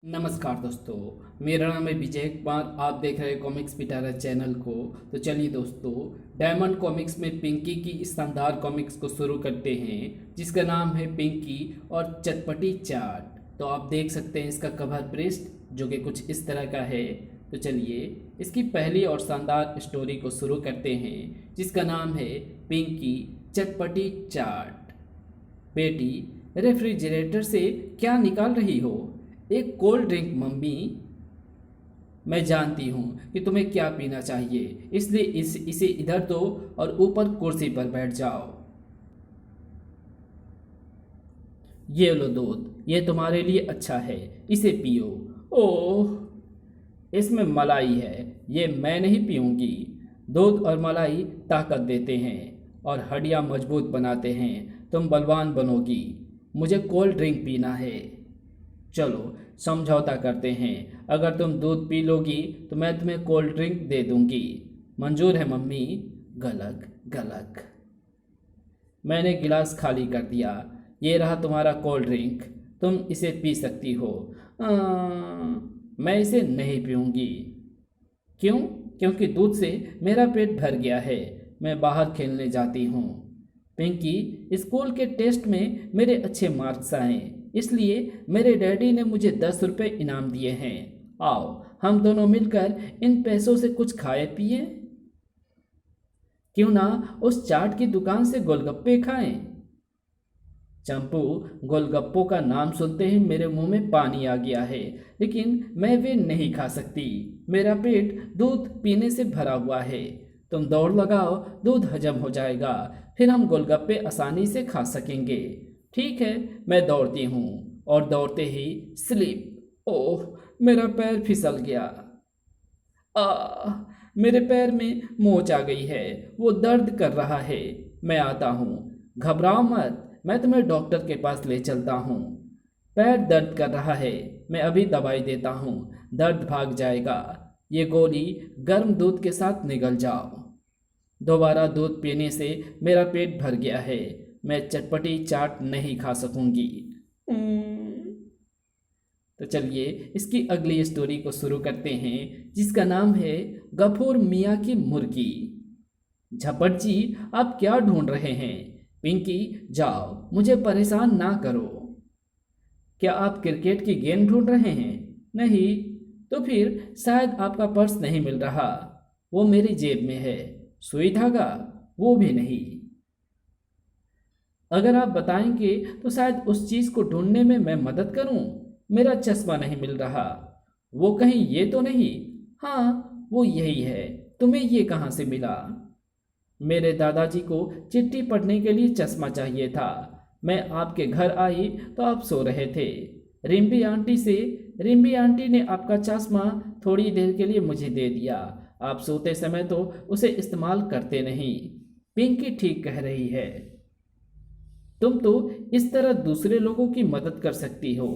नमस्कार दोस्तों, मेरा नाम है विजय कुमार। आप देख रहे हैं कॉमिक्स पिटारा चैनल को। तो चलिए दोस्तों, डायमंड कॉमिक्स में पिंकी की इस शानदार कॉमिक्स को शुरू करते हैं, जिसका नाम है पिंकी और चटपटी चाट। तो आप देख सकते हैं इसका कवर पृष्ठ, जो कि कुछ इस तरह का है। तो चलिए इसकी पहली और शानदार स्टोरी को शुरू करते हैं, जिसका नाम है पिंकी चटपटी चाट। बेटी, रेफ्रिजरेटर से क्या निकाल रही हो? एक कोल्ड ड्रिंक मम्मी। मैं जानती हूँ कि तुम्हें क्या पीना चाहिए, इसलिए इसे इधर दो और ऊपर कुर्सी पर बैठ जाओ। ये लो दूध, ये तुम्हारे लिए अच्छा है, इसे पियो। ओह, इसमें मलाई है, ये मैं नहीं पीऊँगी। दूध और मलाई ताकत देते हैं और हड्डियाँ मजबूत बनाते हैं। तुम बलवान बनोगी। मुझे कोल्ड ड्रिंक पीना है। चलो समझौता करते हैं, अगर तुम दूध पी लोगी तो मैं तुम्हें कोल्ड ड्रिंक दे दूंगी। मंजूर है मम्मी? गलक गलक। मैंने गिलास खाली कर दिया। ये रहा तुम्हारा कोल्ड ड्रिंक, तुम इसे पी सकती हो। आ, मैं इसे नहीं पीऊंगी। क्यों? क्योंकि दूध से मेरा पेट भर गया है। मैं बाहर खेलने जाती हूँ। पिंकी, स्कूल के टेस्ट में मेरे अच्छे मार्क्स आए, इसलिए मेरे डैडी ने मुझे 10 रुपये इनाम दिए हैं। आओ हम दोनों मिलकर इन पैसों से कुछ खाए पिए। क्यों ना उस चाट की दुकान से गोलगप्पे खाएं। चंपू, गोलगप्पों का नाम सुनते ही मेरे मुंह में पानी आ गया है, लेकिन मैं वे नहीं खा सकती। मेरा पेट दूध पीने से भरा हुआ है। तुम दौड़ लगाओ, दूध हजम हो जाएगा, फिर हम गोलगप्पे आसानी से खा सकेंगे। ठीक है, मैं दौड़ती हूँ। और दौड़ते ही स्लिप। ओह, मेरा पैर फिसल गया। मेरे पैर में मोच आ गई है, वो दर्द कर रहा है। मैं आता हूँ, घबराओ मत, मैं तुम्हें डॉक्टर के पास ले चलता हूँ। पैर दर्द कर रहा है, मैं अभी दवाई देता हूँ, दर्द भाग जाएगा। ये गोली गर्म दूध के साथ निगल जाओ। दोबारा दूध पीने से मेरा पेट भर गया है, मैं चटपटी चाट नहीं खा सकूंगी। तो चलिए इसकी अगली स्टोरी को शुरू करते हैं, जिसका नाम है गफूर मियाँ की मुर्गी। झपट जी, आप क्या ढूंढ रहे हैं? पिंकी, जाओ, मुझे परेशान ना करो। क्या आप क्रिकेट की गेंद ढूंढ रहे हैं? नहीं? तो फिर शायद आपका पर्स नहीं मिल रहा। वो मेरी जेब में है। सुई धागा? वो भी नहीं। अगर आप बताएंगे तो शायद उस चीज़ को ढूंढने में मैं मदद करूं। मेरा चश्मा नहीं मिल रहा। वो कहीं ये तो नहीं? हाँ, वो यही है। तुम्हें ये कहाँ से मिला? मेरे दादाजी को चिट्ठी पढ़ने के लिए चश्मा चाहिए था। मैं आपके घर आई तो आप सो रहे थे। रिम्बी आंटी ने आपका चश्मा थोड़ी देर के लिए मुझे दे दिया। आप सोते समय तो उसे इस्तेमाल करते नहीं। पिंकी ठीक कह रही है। तुम तो इस तरह दूसरे लोगों की मदद कर सकती हो।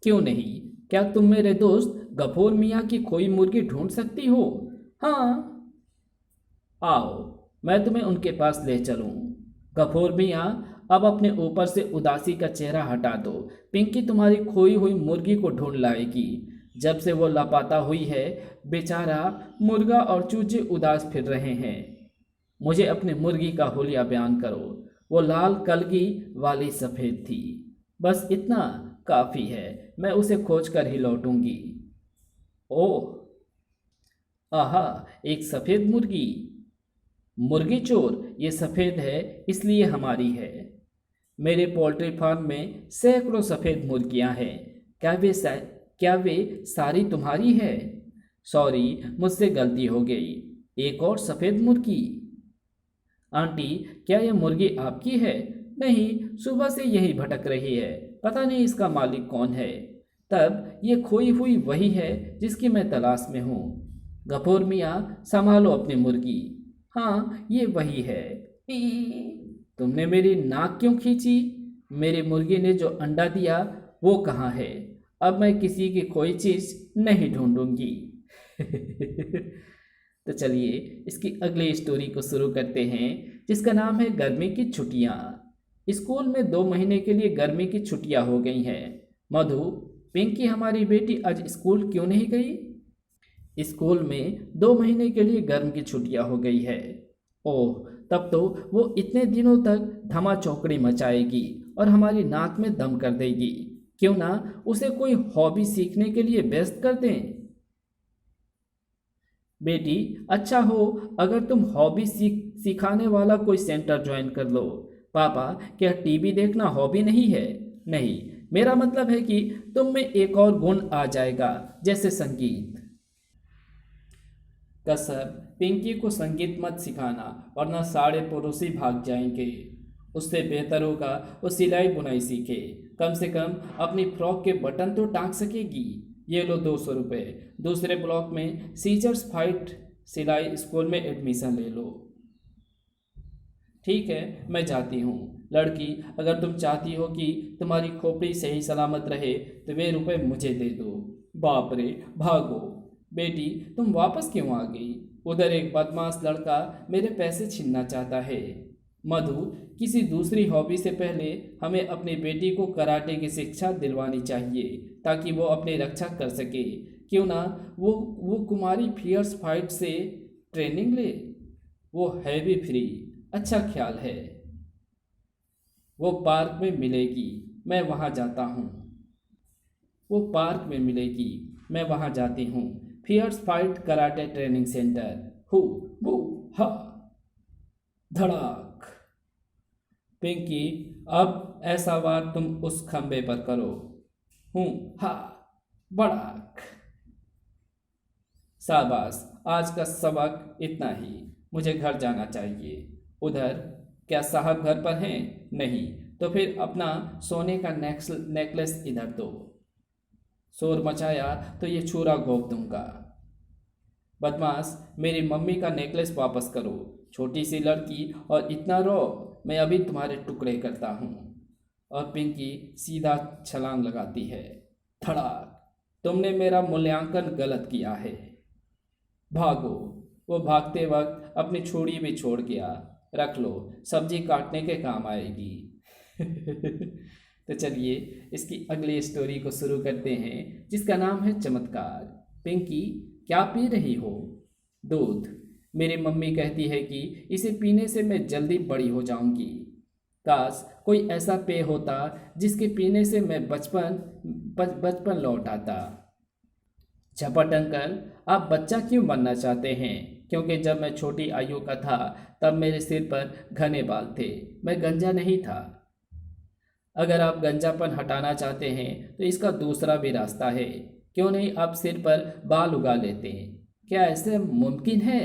क्यों नहीं? क्या तुम मेरे दोस्त गफूर मियाँ की खोई मुर्गी ढूंढ सकती हो? हाँ, आओ, मैं तुम्हें उनके पास ले चलूं। गफूर मियाँ, अब अपने ऊपर से उदासी का चेहरा हटा दो। पिंकी तुम्हारी खोई हुई मुर्गी को ढूंढ लाएगी। जब से वो लापता हुई है, बेचारा मुर्गा और चूजे उदास फिर रहे हैं। मुझे अपनी मुर्गी का हुलिया बयान करो। वो लाल कलगी वाली सफ़ेद थी। बस इतना काफ़ी है, मैं उसे खोज कर ही लौटूंगी। ओह, आहा, एक सफ़ेद मुर्गी। मुर्गी चोर, ये सफ़ेद है इसलिए हमारी है। मेरे पोल्ट्री फार्म में सैकड़ों सफ़ेद मुर्गियां हैं। क्या वे सारी तुम्हारी है? सॉरी, मुझसे गलती हो गई। एक और सफ़ेद मुर्गी। आंटी, क्या यह मुर्गी आपकी है? नहीं, सुबह से यही भटक रही है, पता नहीं इसका मालिक कौन है। तब ये खोई हुई वही है जिसकी मैं तलाश में हूँ। गफूर मियाँ, संभालो अपनी मुर्गी। हाँ, ये वही है। तुमने मेरी नाक क्यों खींची? मेरी मुर्गी ने जो अंडा दिया वो कहाँ है? अब मैं किसी की कोई चीज़ नहीं ढूंढूंगी। तो चलिए इसकी अगली स्टोरी को शुरू करते हैं, जिसका नाम है गर्मी की छुट्टियाँ। स्कूल में 2 महीने के लिए गर्मी की छुट्टियाँ हो गई हैं। मधु, पिंकी, हमारी बेटी आज स्कूल क्यों नहीं गई? स्कूल में 2 महीने के लिए गर्म की छुट्टियां हो गई है। ओह, तब तो वो इतने दिनों तक धमा चौकड़ी मचाएगी और हमारी नाक में दम कर देगी। क्यों ना उसे कोई हॉबी सीखने के लिए व्यस्त कर दें। बेटी, अच्छा हो अगर तुम हॉबी सिखाने वाला कोई सेंटर ज्वाइन कर लो। पापा, क्या टीवी देखना हॉबी नहीं है? नहीं, मेरा मतलब है कि तुम में एक और गुण आ जाएगा, जैसे संगीत। कसर, पिंकी को संगीत मत सिखाना, वरना सारे पड़ोसी भाग जाएंगे। उससे बेहतर होगा वो सिलाई बुनाई सीखे। कम से कम अपनी फ्रॉक के बटन तो टांग सकेगी। ये लो 200 रुपये। दूसरे ब्लॉक में सीजर्स फाइट सिलाई स्कूल में एडमिशन ले लो। ठीक है, मैं जाती हूँ। लड़की, अगर तुम चाहती हो कि तुम्हारी खोपड़ी सही सलामत रहे तो वे रुपए मुझे दे दो। बाप रे, भागो। बेटी, तुम वापस क्यों आ गई? उधर एक बदमाश लड़का मेरे पैसे छीनना चाहता है। मधु, किसी दूसरी हॉबी से पहले हमें अपनी बेटी को कराटे की शिक्षा दिलवानी चाहिए ताकि वो अपनी रक्षा कर सके। क्यों ना वो कुमारी फियर्स फाइट से ट्रेनिंग ले। वो है भी फ्री। अच्छा ख्याल है। वो पार्क में मिलेगी, मैं वहाँ जाता हूँ। वो पार्क में मिलेगी, मैं वहाँ जाती हूँ। Fierce fight karate training centre. हु बू हा धड़ाक। पिंकी, अब ऐसा वार तुम उस खंबे पर करो। हूँ हा बड़ाक। शाबाश, आज का सबक इतना ही। मुझे घर जाना चाहिए। उधर क्या साहब घर पर हैं? नहीं, तो फिर अपना सोने का नेकलेस इधर दो। शोर मचाया तो ये छुरा घोंप दूंगा। बदमाश, मेरी मम्मी का नेकलेस वापस करो। छोटी सी लड़की और इतना रो, मैं अभी तुम्हारे टुकड़े करता हूँ। और पिंकी सीधा छलांग लगाती है। धड़ाक। तुमने मेरा मूल्यांकन गलत किया है। भागो। वो भागते वक्त अपनी छुरी भी छोड़ गया। रख लो, सब्जी काटने के काम आएगी। तो चलिए इसकी अगली स्टोरी को शुरू करते हैं, जिसका नाम है चमत्कार। पिंकी, क्या पी रही हो? दूध। मेरी मम्मी कहती है कि इसे पीने से मैं जल्दी बड़ी हो जाऊंगी। काश कोई ऐसा पेय होता जिसके पीने से मैं बचपन लौट आता। झपट अंकल, आप बच्चा क्यों बनना चाहते हैं? क्योंकि जब मैं छोटी आयु का था तब मेरे सिर पर घने बाल थे। मैं गंजा नहीं था। अगर आप गंजापन हटाना चाहते हैं तो इसका दूसरा भी रास्ता है। क्यों नहीं आप सिर पर बाल उगा लेते हैं? क्या ऐसे मुमकिन है?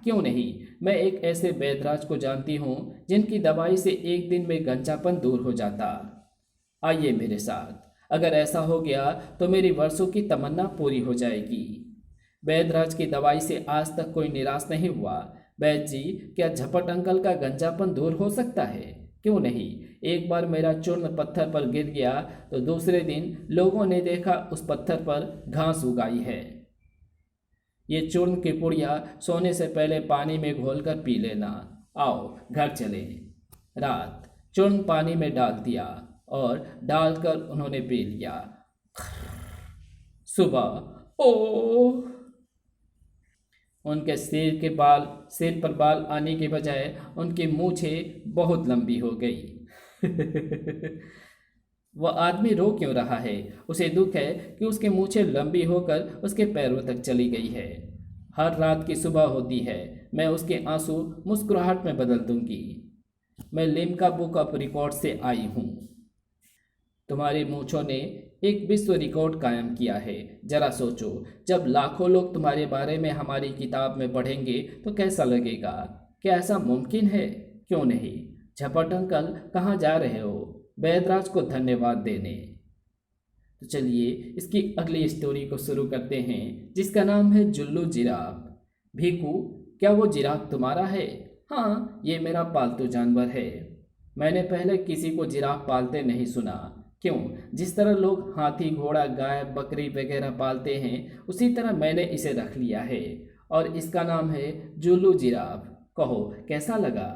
क्यों नहीं, मैं एक ऐसे वैद्यराज को जानती हूँ जिनकी दवाई से एक दिन में गंजापन दूर हो जाता। आइए मेरे साथ। अगर ऐसा हो गया तो मेरी वर्षों की तमन्ना पूरी हो जाएगी। वैद्यराज की दवाई से आज तक कोई निराश नहीं हुआ। वैद्य जी, क्या झपट अंकल का गंजापन दूर हो सकता है? क्यों नहीं। एक बार मेरा चूर्ण पत्थर पर गिर गया तो दूसरे दिन लोगों ने देखा उस पत्थर पर घास उगाई है। ये चूर्ण की पुड़िया सोने से पहले पानी में घोलकर पी लेना। आओ घर चले। रात। चूर्ण पानी में डाल दिया और डालकर उन्होंने पी लिया। सुबह। ओह। उनके सिर पर बाल आने के बजाय उनकी मूछें बहुत लंबी हो गई। वह आदमी रो क्यों रहा है? उसे दुख है कि उसकी मूछें लंबी होकर उसके पैरों तक चली गई है। हर रात की सुबह होती है, मैं उसके आंसू मुस्कुराहट में बदल दूंगी। मैं लिम्का बुक ऑफ रिकॉर्ड से आई हूँ। तुम्हारी मूछों ने एक विश्व रिकॉर्ड कायम किया है। जरा सोचो, जब लाखों लोग तुम्हारे बारे में हमारी किताब में पढ़ेंगे तो कैसा लगेगा? क्या ऐसा मुमकिन है? क्यों नहीं। झपट अंकल, कहाँ जा रहे हो? वैद्यराज को धन्यवाद देने। तो चलिए इसकी अगली स्टोरी को शुरू करते हैं, जिसका नाम है जुल्लू जिराफ। भीकू, क्या वो जिराफ तुम्हारा है? हाँ, ये मेरा पालतू जानवर है। मैंने पहले किसी को जिराफ पालते नहीं सुना। क्यों? जिस तरह लोग हाथी, घोड़ा, गाय, बकरी वगैरह पालते हैं, उसी तरह मैंने इसे रख लिया है और इसका नाम है जुल्लू जिराफ। कहो कैसा लगा?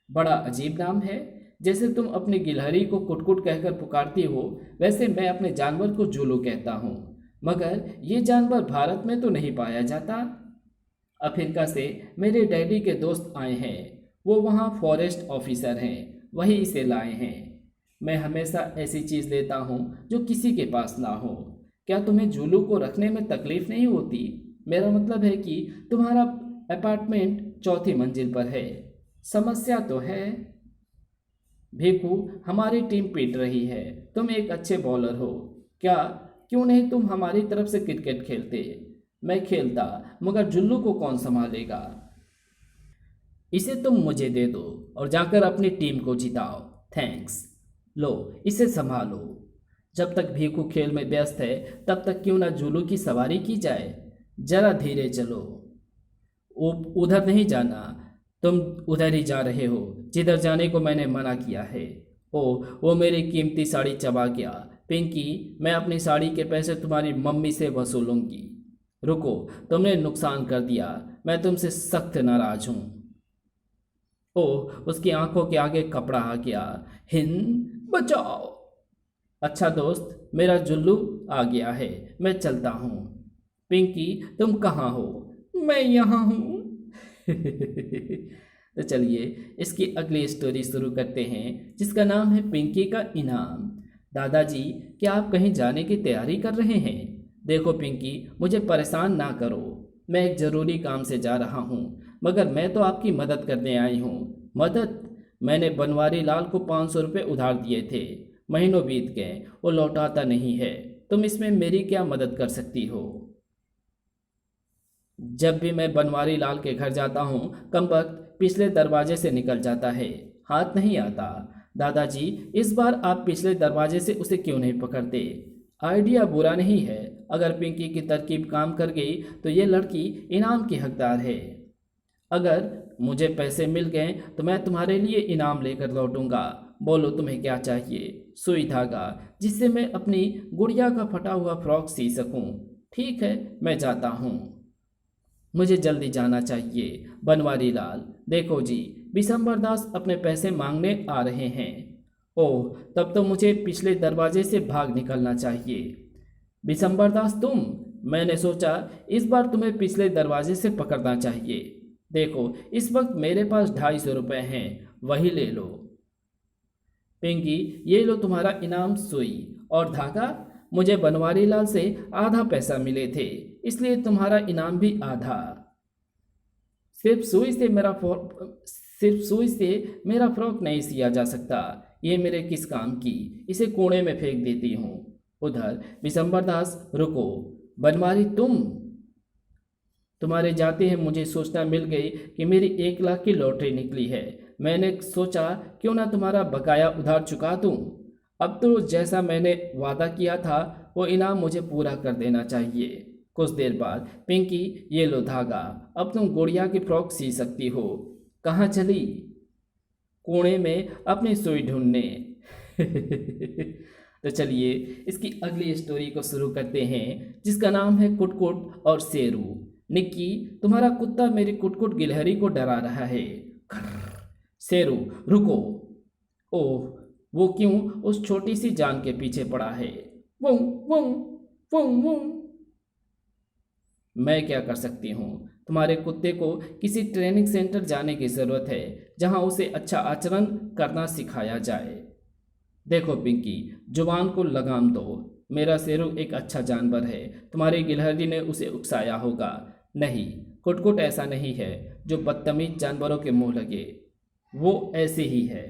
बड़ा अजीब नाम है। जैसे तुम अपनी गिलहरी को कुटकुट कहकर पुकारती हो, वैसे मैं अपने जानवर को जूलू कहता हूँ। मगर ये जानवर भारत में तो नहीं पाया जाता। अफ्रीका से मेरे डैडी के दोस्त आए हैं, वो वहाँ फॉरेस्ट ऑफिसर हैं, वही इसे लाए हैं। मैं हमेशा ऐसी चीज़ लेता हूँ जो किसी के पास ना हो। क्या तुम्हें जूलू को रखने में तकलीफ नहीं होती? मेरा मतलब है कि तुम्हारा अपार्टमेंट चौथी मंजिल पर है। समस्या तो है। भीखू, हमारी टीम पीट रही है। तुम एक अच्छे बॉलर हो। क्यों नहीं तुम हमारी तरफ से क्रिकेट खेलते? मैं खेलता, मगर जुल्लू को कौन संभालेगा? इसे तुम मुझे दे दो और जाकर अपनी टीम को जिताओ। थैंक्स। लो, इसे संभालो। जब तक भीखू खेल में व्यस्त है, तब तक क्यों ना जुल्लू की सवारी की जाए। जरा धीरे चलो। उधर नहीं जाना। तुम उधर ही जा रहे हो जिधर जाने को मैंने मना किया है। ओ, वो मेरी कीमती साड़ी चबा गया। पिंकी, मैं अपनी साड़ी के पैसे तुम्हारी मम्मी से वसूलूंगी। रुको, तुमने नुकसान कर दिया। मैं तुमसे सख्त नाराज हूँ। ओह, उसकी आंखों के आगे कपड़ा आ गया। हिंद, बचाओ। अच्छा दोस्त, मेरा जुल्लू आ गया है, मैं चलता हूँ। पिंकी, तुम कहाँ हो? मैं यहाँ हूँ। तो चलिए इसकी अगली स्टोरी शुरू करते हैं, जिसका नाम है पिंकी का इनाम। दादाजी, क्या आप कहीं जाने की तैयारी कर रहे हैं? देखो पिंकी, मुझे परेशान ना करो। मैं एक ज़रूरी काम से जा रहा हूँ, मगर मैं तो आपकी मदद करने आई हूँ। मदद? मैंने बनवारी लाल को 500 रुपये उधार दिए थे। महीनों बीत गए, वो लौटाता नहीं है। तुम इसमें मेरी क्या मदद कर सकती हो? जब भी मैं बनवारी लाल के घर जाता हूँ, कमबख्त पिछले दरवाजे से निकल जाता है, हाथ नहीं आता। दादाजी, इस बार आप पिछले दरवाजे से उसे क्यों नहीं पकड़ते? आइडिया बुरा नहीं है। अगर पिंकी की तरकीब काम कर गई तो ये लड़की इनाम की हकदार है। अगर मुझे पैसे मिल गए तो मैं तुम्हारे लिए इनाम लेकर लौटूंगा। बोलो तुम्हें क्या चाहिए? सुई धागा, जिससे मैं अपनी गुड़िया का फटा हुआ फ्रॉक सी सकूं। ठीक है, मैं जाता हूँ। मुझे जल्दी जाना चाहिए। बनवारी लाल, देखो जी, बिशंबर दास अपने पैसे मांगने आ रहे हैं। ओह, तब तो मुझे पिछले दरवाजे से भाग निकलना चाहिए। बिशंबर दास तुम? मैंने सोचा इस बार तुम्हें पिछले दरवाजे से पकड़ना चाहिए। देखो, इस वक्त मेरे पास 250 रुपये हैं, वही ले लो। पिंकी, ये लो तुम्हारा इनाम सुई और धागा। मुझे बनवारी लाल से आधा पैसा मिले थे, इसलिए तुम्हारा इनाम भी आधा। सिर्फ सुई से मेरा फ्रॉक नहीं सिया जा सकता। ये मेरे किस काम की? इसे कोने में फेंक देती हूँ। उधर बिशंबर दास, रुको। बनवारी तुम्हारे जाते हैं मुझे सूचना मिल गई कि मेरी 1 लाख की लॉटरी निकली है। मैंने सोचा क्यों ना तुम्हारा बकाया उधार चुका दूं। अब तो जैसा मैंने वादा किया था, वो इनाम मुझे पूरा कर देना चाहिए। कुछ देर बाद, पिंकी, ये लो धागा, अब तुम गुड़िया की फ्रॉक सी सकती हो। कहाँ चली? कोने में अपनी सुई ढूंढने। तो चलिए इसकी अगली स्टोरी को शुरू करते हैं, जिसका नाम है कुटकुट और शेरू। निक्की, तुम्हारा कुत्ता मेरी कुटकुट गिलहरी को डरा रहा है। शेरू, रुको। ओह, वो क्यों उस छोटी सी जान के पीछे पड़ा है? वो वो वो मैं क्या कर सकती हूँ? तुम्हारे कुत्ते को किसी ट्रेनिंग सेंटर जाने की ज़रूरत है, जहाँ उसे अच्छा आचरण करना सिखाया जाए। देखो पिंकी, जुबान को लगाम दो। मेरा शेरू एक अच्छा जानवर है, तुम्हारी गिलहरी ने उसे उकसाया होगा। नहीं, कुटकुट ऐसा नहीं है जो बदतमीज जानवरों के मुंह लगे। वो ऐसे ही है।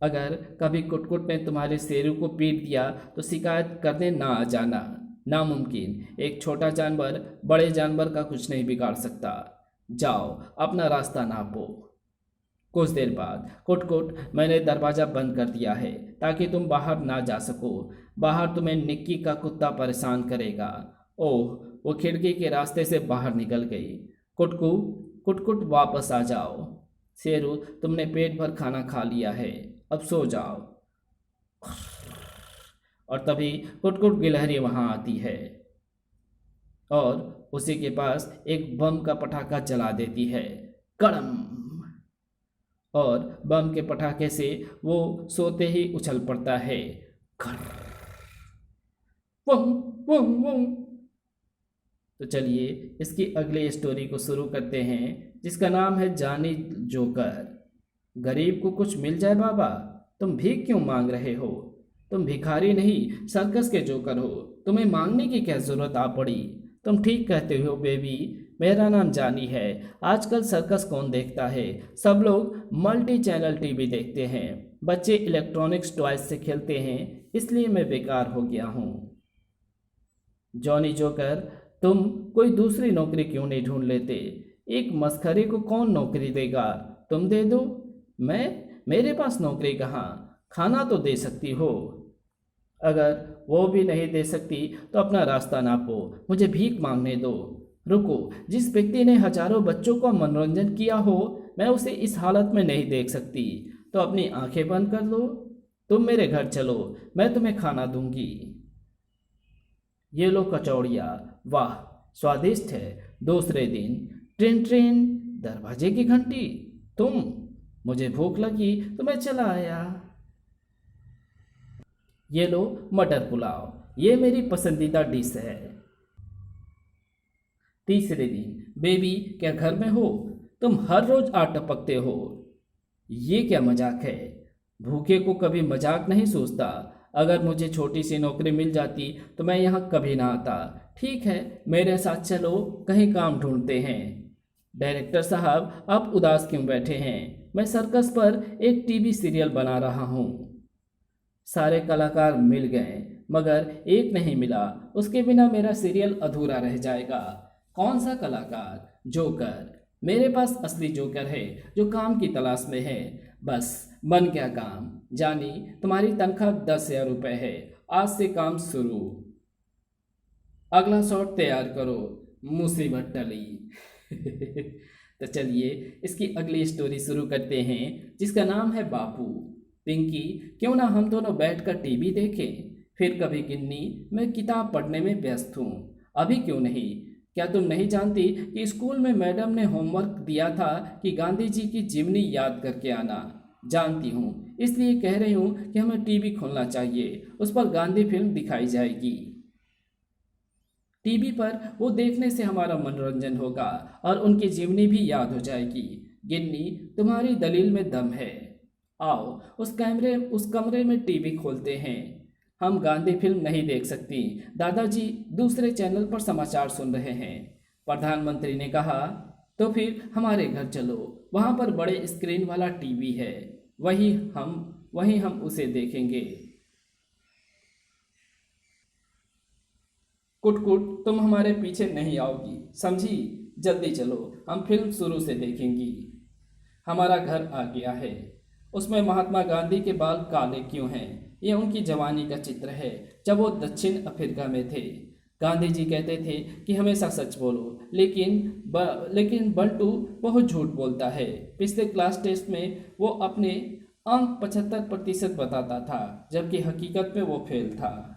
अगर कभी कुटकुट ने तुम्हारे शेरू को पीट दिया तो शिकायत करने ना आ जाना। नामुमकिन। एक छोटा जानवर बड़े जानवर का कुछ नहीं बिगाड़ सकता। जाओ, अपना रास्ता नापो। कुछ देर बाद, कुटकुट, मैंने दरवाज़ा बंद कर दिया है ताकि तुम बाहर ना जा सको। बाहर तुम्हें निक्की का कुत्ता परेशान करेगा। ओह, वो खिड़की के रास्ते से बाहर निकल गई। कुटकुट, वापस आ जाओ। शेरू, तुमने पेट भर खाना खा लिया है, अब सो जाओ। और तभी कुटकुट गिलहरी वहां आती है और उसी के पास एक बम का पटाखा जला देती है। कड़म! और बम के पटाखे से वो सोते ही उछल पड़ता है। खर्र, वम वम वम। तो चलिए इसकी अगली स्टोरी को शुरू करते हैं, जिसका नाम है जानी जोकर। गरीब को कुछ मिल जाए बाबा, तुम भीख क्यों मांग रहे हो? तुम भिखारी नहीं सर्कस के जोकर हो, तुम्हें मांगने की क्या जरूरत आ पड़ी? तुम ठीक कहते हो बेबी, मेरा नाम जानी है। आजकल सर्कस कौन देखता है? सब लोग मल्टी चैनल टीवी देखते हैं, बच्चे इलेक्ट्रॉनिक्स टॉयज से खेलते हैं, इसलिए मैं बेकार हो गया हूँ। जॉनी जोकर, तुम कोई दूसरी नौकरी क्यों नहीं ढूंढ लेते? एक मस्खरे को कौन नौकरी देगा? तुम दे दो। मेरे पास नौकरी कहाँ? खाना तो दे सकती हो। अगर वो भी नहीं दे सकती तो अपना रास्ता नापो, मुझे भीख मांगने दो। रुको, जिस व्यक्ति ने हजारों बच्चों का मनोरंजन किया हो, मैं उसे इस हालत में नहीं देख सकती, तो अपनी आंखें बंद कर लो। तुम मेरे घर चलो, मैं तुम्हें खाना दूंगी। ये लो कचौड़िया, वाह स्वादिष्ट है। दूसरे दिन ट्रेन ट्रेन, दरवाजे की घंटी। तुम? मुझे भूख लगी तो मैं चला आया। ये लो मटर पुलाव, ये मेरी पसंदीदा डिश है। तीसरे दिन, बेबी क्या घर में हो? तुम हर रोज आटा टपकते हो, ये क्या मजाक है? भूखे को कभी मजाक नहीं सोचता। अगर मुझे छोटी सी नौकरी मिल जाती तो मैं यहाँ कभी ना आता। ठीक है, मेरे साथ चलो, कहीं काम ढूंढते हैं। डायरेक्टर साहब, आप उदास क्यों बैठे हैं? मैं सर्कस पर एक टीवी सीरियल बना रहा हूँ। सारे कलाकार मिल गए मगर एक नहीं मिला, उसके बिना मेरा सीरियल अधूरा रह जाएगा। कौन सा कलाकार? जोकर। मेरे पास असली जोकर है जो काम की तलाश में है। बस बन गया काम। जानी, तुम्हारी तनख्वाह 10,000 रुपये है, आज से काम शुरू। अगला शॉट तैयार करो, मुसीबत टली। तो चलिए इसकी अगली स्टोरी शुरू करते हैं, जिसका नाम है बापू। पिंकी, क्यों ना हम दोनों बैठकर टीवी देखें? फिर कभी गिन्नी, मैं किताब पढ़ने में व्यस्त हूँ। अभी क्यों नहीं? क्या तुम नहीं जानती कि स्कूल में मैडम ने होमवर्क दिया था कि गांधी जी की जीवनी याद करके आना? जानती हूँ, इसलिए कह रही हूँ कि हमें टीवी खोलना चाहिए, उस पर गांधी फिल्म दिखाई जाएगी। टीवी पर वो देखने से हमारा मनोरंजन होगा और उनकी जीवनी भी याद हो जाएगी। गिन्नी, तुम्हारी दलील में दम है। आओ उस कमरे में टीवी खोलते हैं। हम गांधी फिल्म नहीं देख सकती, दादाजी दूसरे चैनल पर समाचार सुन रहे हैं। प्रधानमंत्री ने कहा, तो फिर हमारे घर चलो, वहाँ पर बड़े स्क्रीन वाला टीवी है, वहीं हम उसे देखेंगे। कुट तुम हमारे पीछे नहीं आओगी, समझी? जल्दी चलो, हम फिल्म शुरू से देखेंगी। हमारा घर आ गया है। उसमें महात्मा गांधी के बाल काले क्यों हैं? ये उनकी जवानी का चित्र है, जब वो दक्षिण अफ्रीका में थे। गांधी जी कहते थे कि हमेशा सच बोलो, लेकिन बंटू बहुत झूठ बोलता है। पिछले क्लास टेस्ट में वो अपने अंक 75% बताता था, जबकि हकीकत में वो फेल था।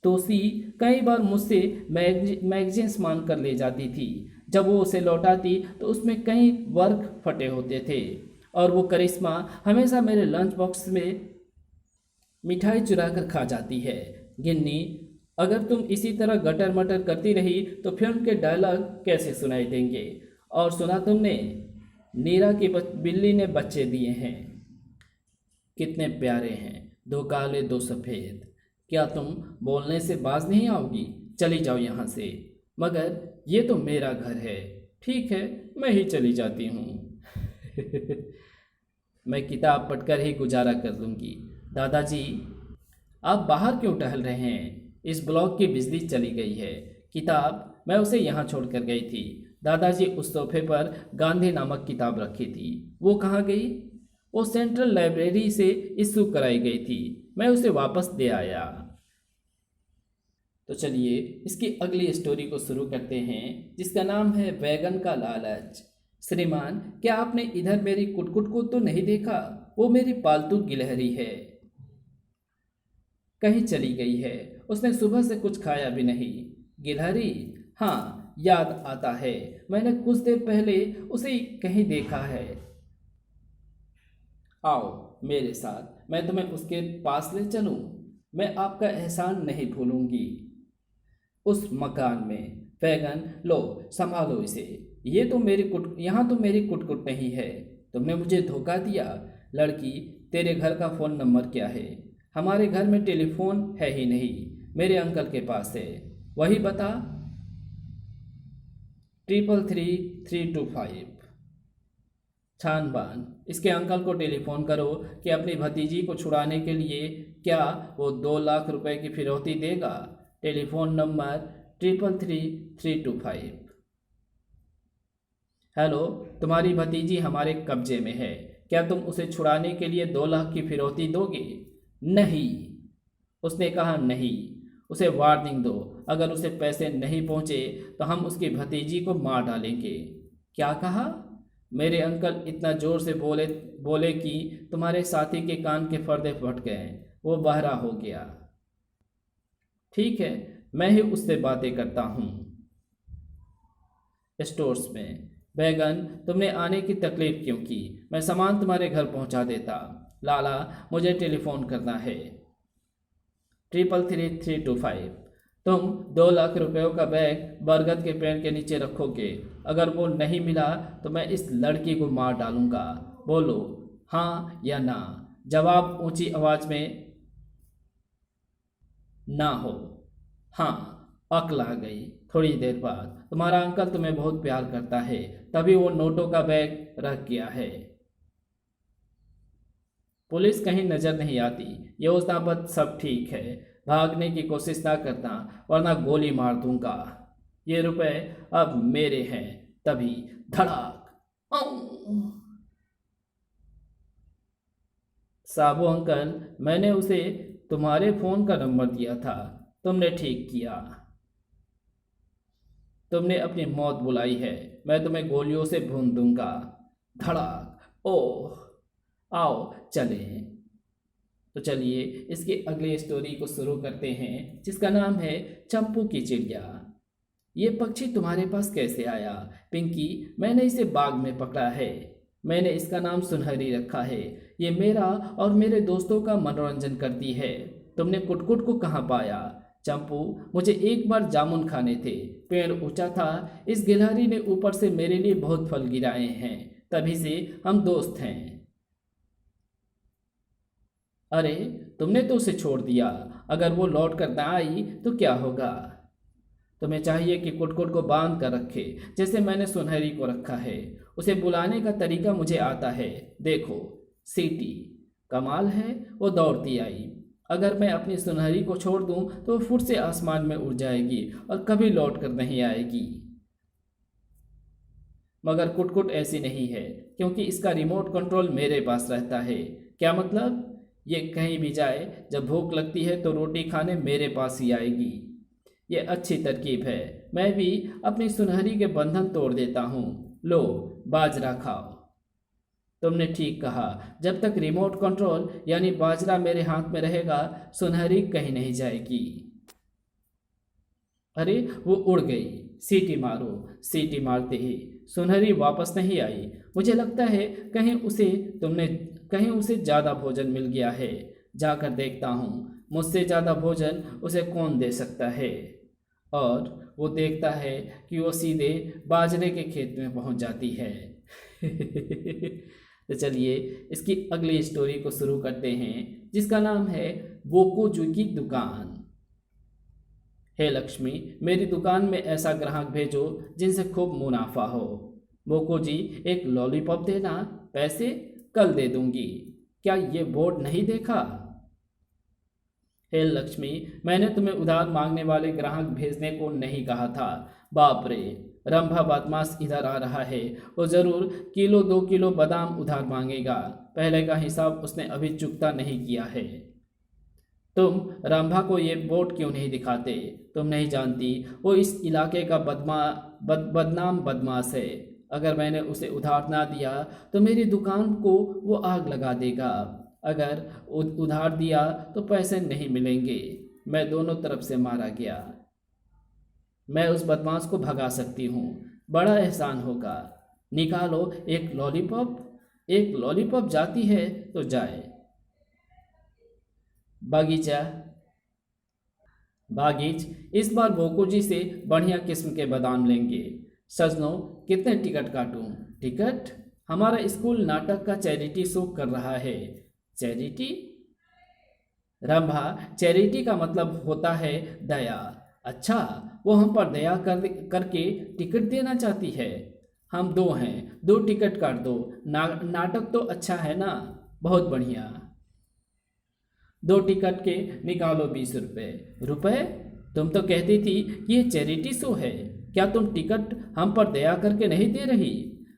तोसी कई बार मुझसे मैगजीन्स मांग कर ले जाती थी। जब वो उसे लौटाती तो उसमें कई वर्क फटे होते थे। और वो करिश्मा हमेशा मेरे लंच बॉक्स में मिठाई चुरा कर खा जाती है। गिन्नी, अगर तुम इसी तरह गटर मटर करती रही तो फिल्म के डायलॉग कैसे सुनाई देंगे? और सुना तुमने, नीरा की बिल्ली ने बच्चे दिए हैं। कितने प्यारे हैं, दो काले दो सफ़ेद। क्या तुम बोलने से बाज नहीं आओगी? चली जाओ यहाँ से। मगर ये तो मेरा घर है। ठीक है, मैं ही चली जाती हूँ। मैं किताब पढ़कर ही गुजारा कर लूँगी। दादाजी, आप बाहर क्यों टहल रहे हैं? इस ब्लॉक की बिजली चली गई है। किताब मैं उसे यहाँ छोड़ कर गई थी। दादाजी, उस सोफे पर गांधी नामक किताब रखी थी, वो कहाँ गई? वो सेंट्रल लाइब्रेरी से इशू कराई गई थी, मैं उसे वापस दे आया। तो चलिए इसकी अगली स्टोरी को शुरू करते हैं, जिसका नाम है वैगन का लालच। श्रीमान, क्या आपने इधर मेरी कुटकुट को तो नहीं देखा? वो मेरी पालतू गिलहरी है, कहीं चली गई है। उसने सुबह से कुछ खाया भी नहीं। गिलहरी? हाँ, याद आता है, मैंने कुछ देर पहले उसे कहीं देखा है। आओ मेरे साथ, मैं तुम्हें उसके पास ले चलूं। मैं आपका एहसान नहीं भूलूंगी। उस मकान में। वैगन लो, संभालो इसे। ये तो मेरी कुट यहाँ तो मेरी कुटकुट नहीं है। तुमने मुझे धोखा दिया। लड़की, तेरे घर का फ़ोन नंबर क्या है? हमारे घर में टेलीफोन है ही नहीं, मेरे अंकल के पास है। वही बता। 333325। छान बान, इसके अंकल को टेलीफोन करो कि अपनी भतीजी को छुड़ाने के लिए क्या वो 2 लाख रुपए की फिरौती देगा। Telephone number 333325। हेलो, तुम्हारी भतीजी हमारे कब्जे में है। क्या तुम उसे छुड़ाने के लिए 2 लाख की फिरौती दोगे? नहीं। उसने कहा नहीं। उसे वार्निंग दो, अगर उसे पैसे नहीं पहुंचे तो हम उसकी भतीजी को मार डालेंगे। क्या कहा? मेरे अंकल इतना जोर से बोले बोले कि तुम्हारे साथी के कान के पर्दे फट गए। वो बहरा हो गया। ठीक है, मैं ही उससे बातें करता हूँ। स्टोर्स में। बैगन, तुमने आने की तकलीफ क्यों की? मैं सामान तुम्हारे घर पहुंचा देता। लाला, मुझे टेलीफोन करना है। 333325। तुम 2 लाख रुपयों का बैग बरगद के पेड़ के नीचे रखोगे। अगर वो नहीं मिला तो मैं इस लड़की को मार डालूंगा। बोलो हाँ या ना। जवाब ऊंची आवाज में ना हो। हाँ। अक्ल आ गई। थोड़ी देर बाद तुम्हारा अंकल तुम्हें बहुत प्यार करता है, तभी वो नोटों का बैग रख गया है। पुलिस कहीं नजर नहीं आती। योजनाबद्ध सब ठीक है। भागने की कोशिश ना करना, वरना गोली मार दूंगा। ये रुपए अब मेरे हैं। तभी धड़ाक। आऊ! साबू अंकल, मैंने उसे तुम्हारे फोन का नंबर दिया था। तुमने ठीक किया। तुमने अपनी मौत बुलाई है। मैं तुम्हें गोलियों से भून दूंगा। धड़ाक। ओह, आओ चलें। तो चलिए इसकी अगली स्टोरी को शुरू करते हैं, जिसका नाम है चंपू की चिड़िया। ये पक्षी तुम्हारे पास कैसे आया? पिंकी, मैंने इसे बाग में पकड़ा है। मैंने इसका नाम सुनहरी रखा है। ये मेरा और मेरे दोस्तों का मनोरंजन करती है। तुमने कुटकुट को कहाँ पाया? चंपू, मुझे एक बार जामुन खाने थे। पेड़ ऊंचा था। इस गिलहरी ने ऊपर से मेरे लिए बहुत फल गिराए हैं, तभी से हम दोस्त हैं। अरे, तुमने तो उसे छोड़ दिया। अगर वो लौट कर ना आई तो क्या होगा? तुम्हें चाहिए कि कुटकुट को बांध कर रखे, जैसे मैंने सुनहरी को रखा है। उसे बुलाने का तरीका मुझे आता है। देखो, सीटी। कमाल है, वो दौड़ती आई। अगर मैं अपनी सुनहरी को छोड़ दूं तो वो फुट से आसमान में उड़ जाएगी और कभी लौट कर नहीं आएगी। मगर कुटकुट ऐसी नहीं है, क्योंकि इसका रिमोट कंट्रोल मेरे पास रहता है। क्या मतलब? ये कहीं भी जाए, जब भूख लगती है तो रोटी खाने मेरे पास ही आएगी। ये अच्छी तरकीब है। मैं भी अपनी सुनहरी के बंधन तोड़ देता हूँ। लो, बाजरा खाओ। तुमने ठीक कहा। जब तक रिमोट कंट्रोल यानी बाजरा मेरे हाथ में रहेगा, सुनहरी कहीं नहीं जाएगी। अरे, वो उड़ गई। सीटी मारो। सीटी मारते ही सुनहरी वापस नहीं आई। मुझे लगता है कहीं उसे ज़्यादा भोजन मिल गया है। जाकर देखता हूँ, मुझसे ज़्यादा भोजन उसे कौन दे सकता है। और वो देखता है कि वो सीधे बाजरे के खेत में पहुँच जाती है। तो चलिए इसकी अगली स्टोरी को शुरू करते हैं, जिसका नाम है बोकोजू की दुकान। हे लक्ष्मी, मेरी दुकान में ऐसा ग्राहक भेजो जिनसे खूब मुनाफा हो। बोको जी, एक लॉलीपॉप देना। पैसे कल दे दूंगी। क्या ये बोर्ड नहीं देखा? हे लक्ष्मी, मैंने तुम्हें उधार मांगने वाले ग्राहक भेजने को नहीं कहा था। बाप रे, रंभा बदमाश इधर आ रहा है। वो जरूर किलो 2 किलो बादाम उधार मांगेगा। पहले का हिसाब उसने अभी चुकता नहीं किया है। तुम रंभा को ये बोर्ड क्यों नहीं दिखाते? तुम नहीं जानती, वो इस इलाके का बदनाम बदमाश है। अगर मैंने उसे उधार ना दिया तो मेरी दुकान को वो आग लगा देगा। अगर उधार दिया तो पैसे नहीं मिलेंगे। मैं दोनों तरफ से मारा गया। मैं उस बदमाश को भगा सकती हूँ। बड़ा एहसान होगा। निकालो एक लॉलीपॉप। एक लॉलीपॉप जाती है तो जाए। बागीचा। बागीच, इस बार बोको जी से बढ़िया किस्म के बादाम लेंगे। सजनो, कितने टिकट काटूं? टिकट? हमारा स्कूल नाटक का चैरिटी शो कर रहा है। चैरिटी? रंभा, चैरिटी का मतलब होता है दया। अच्छा, वो हम पर दया करके टिकट देना चाहती है। हम दो हैं, 2 टिकट काट दो। नाटक तो अच्छा है ना? बहुत बढ़िया। 2 टिकट के निकालो 20 रुपये। रुपये? तुम तो कहती थी कि ये चैरिटी शो है। क्या तुम टिकट हम पर दया करके नहीं दे रही?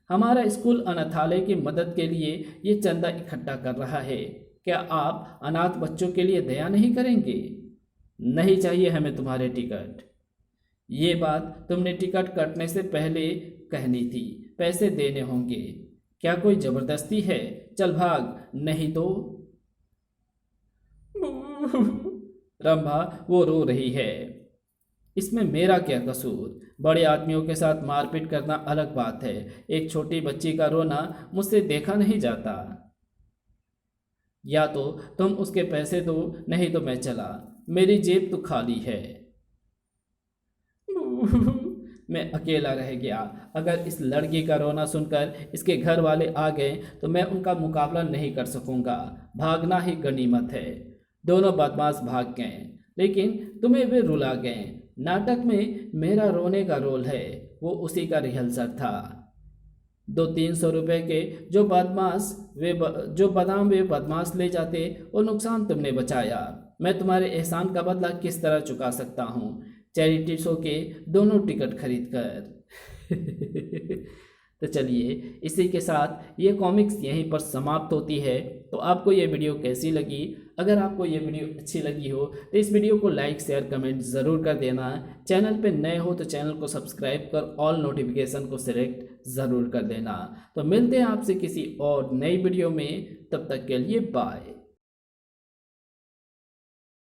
हमारा स्कूल अनाथालय की मदद के लिए ये चंदा इकट्ठा कर रहा है। क्या आप अनाथ बच्चों के लिए दया नहीं करेंगे? नहीं चाहिए हमें तुम्हारे टिकट। ये बात तुमने टिकट कटने से पहले कहनी थी। पैसे देने होंगे। क्या कोई जबरदस्ती है? चल भाग, नहीं तो। रंभा, वो रो रही है। इसमें मेरा क्या कसूर? बड़े आदमियों के साथ मारपीट करना अलग बात है। एक छोटी बच्ची का रोना मुझसे देखा नहीं जाता। या तो तुम उसके पैसे दो, नहीं तो मैं चला। मेरी जेब तो खाली है। मैं अकेला रह गया। अगर इस लड़की का रोना सुनकर इसके घर वाले आ गए तो मैं उनका मुकाबला नहीं कर सकूंगा। भागना ही गनीमत है। दोनों बदमाश भाग गए, लेकिन तुम्हें वे रुला गए। नाटक में मेरा रोने का रोल है, वो उसी का रिहर्सल था। 200-300 रुपए के जो बादाम वे बदमाश ले जाते, वो नुकसान तुमने बचाया। मैं तुम्हारे एहसान का बदला किस तरह चुका सकता हूँ? चैरिटी शो के दोनों टिकट खरीद कर। तो चलिए, इसी के साथ ये कॉमिक्स यहीं पर समाप्त होती है। तो आपको ये वीडियो कैसी लगी? अगर आपको ये वीडियो अच्छी लगी हो तो इस वीडियो को लाइक शेयर कमेंट ज़रूर कर देना। चैनल पे नए हो तो चैनल को सब्सक्राइब कर ऑल नोटिफिकेशन को सिलेक्ट ज़रूर कर देना। तो मिलते हैं आपसे किसी और नई वीडियो में। तब तक के लिए बाय।